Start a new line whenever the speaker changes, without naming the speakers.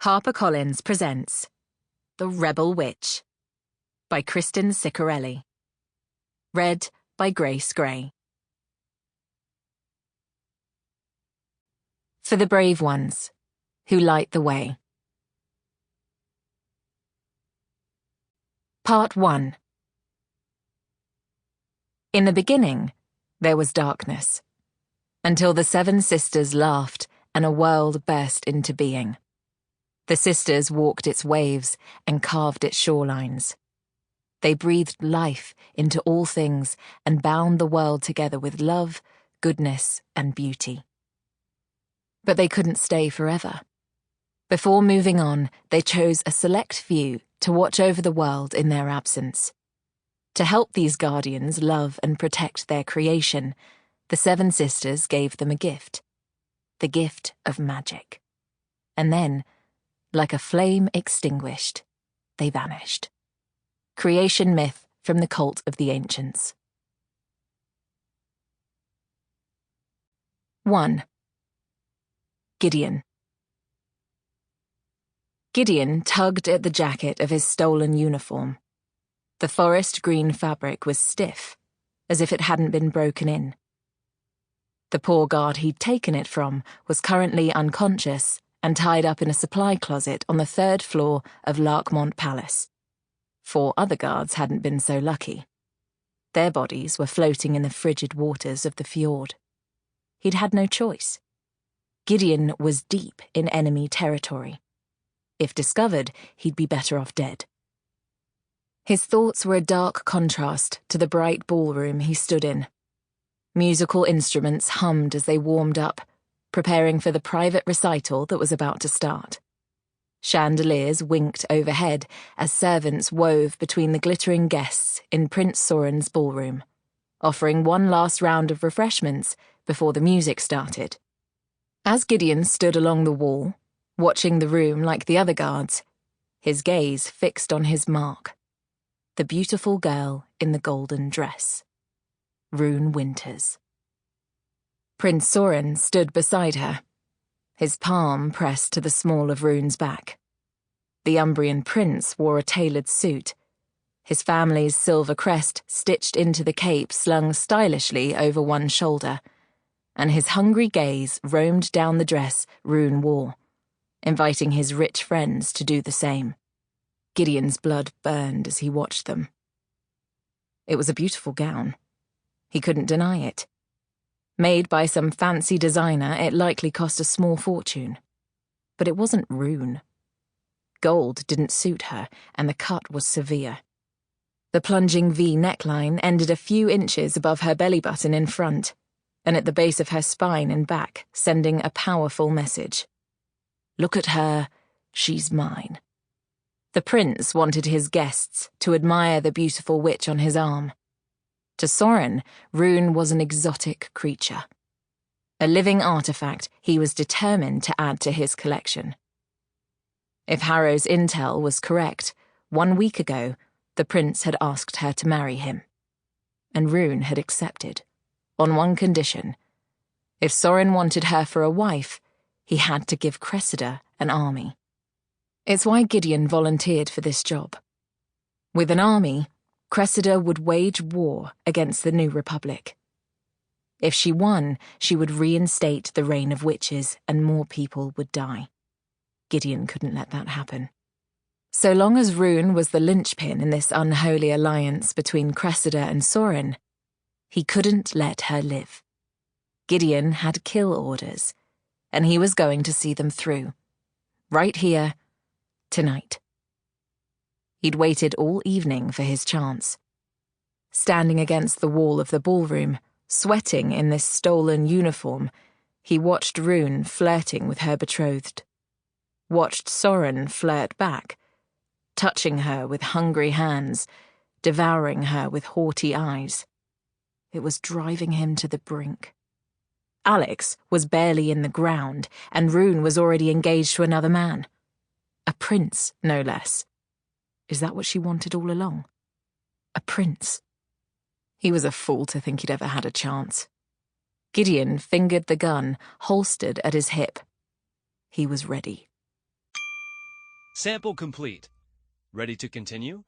HarperCollins presents The Rebel Witch by Kristen Ciccarelli. Read by Grace Gray. For the brave ones who light the way. Part 1. In the beginning, there was darkness, until the 7 sisters laughed and a world burst into being. The sisters walked its waves and carved its shorelines. They breathed life into all things and bound the world together with love, goodness, and beauty. But they couldn't stay forever. Before moving on, they chose a select few to watch over the world in their absence. To help these guardians love and protect their creation, the 7 sisters gave them a gift. The gift of magic. And then, like a flame extinguished, they vanished. Creation myth from the cult of the ancients. 1. Gideon. Gideon tugged at the jacket of his stolen uniform. The forest green fabric was stiff, as if it hadn't been broken in. The poor guard he'd taken it from was currently unconscious and tied up in a supply closet on the 3rd floor of Larkmont Palace. 4 other guards hadn't been so lucky. Their bodies were floating in the frigid waters of the fjord. He'd had no choice. Gideon was deep in enemy territory. If discovered, he'd be better off dead. His thoughts were a dark contrast to the bright ballroom he stood in. Musical instruments hummed as they warmed up, preparing for the private recital that was about to start. Chandeliers winked overhead as servants wove between the glittering guests in Prince Soren's ballroom, offering one last round of refreshments before the music started. As Gideon stood along the wall, watching the room like the other guards, his gaze fixed on his mark, the beautiful girl in the golden dress. Rune Winters. Prince Soren stood beside her, his palm pressed to the small of Rune's back. The Umbrian prince wore a tailored suit, his family's silver crest stitched into the cape slung stylishly over one shoulder, and his hungry gaze roamed down the dress Rune wore, inviting his rich friends to do the same. Gideon's blood burned as he watched them. It was a beautiful gown. He couldn't deny it. Made by some fancy designer, it likely cost a small fortune. But it wasn't Rune. Gold didn't suit her, and the cut was severe. The plunging V neckline ended a few inches above her belly button in front, and at the base of her spine and back, sending a powerful message. Look at her, she's mine. The prince wanted his guests to admire the beautiful witch on his arm. To Soren, Rune was an exotic creature. A living artifact he was determined to add to his collection. If Harrow's intel was correct, 1 week ago, the prince had asked her to marry him. And Rune had accepted, on one condition. If Soren wanted her for a wife, he had to give Cressida an army. It's why Gideon volunteered for this job. With an army, Cressida would wage war against the new republic. If she won, she would reinstate the reign of witches and more people would die. Gideon couldn't let that happen. So long as Rune was the linchpin in this unholy alliance between Cressida and Soren, he couldn't let her live. Gideon had kill orders, and he was going to see them through. Right here, tonight. He'd waited all evening for his chance. Standing against the wall of the ballroom, sweating in this stolen uniform, he watched Rune flirting with her betrothed. Watched Soren flirt back, touching her with hungry hands, devouring her with haughty eyes. It was driving him to the brink. Alex was barely in the ground, and Rune was already engaged to another man. A prince, no less. Is that what she wanted all along? A prince. He was a fool to think he'd ever had a chance. Gideon fingered the gun, holstered at his hip. He was ready.
Sample complete. Ready to continue?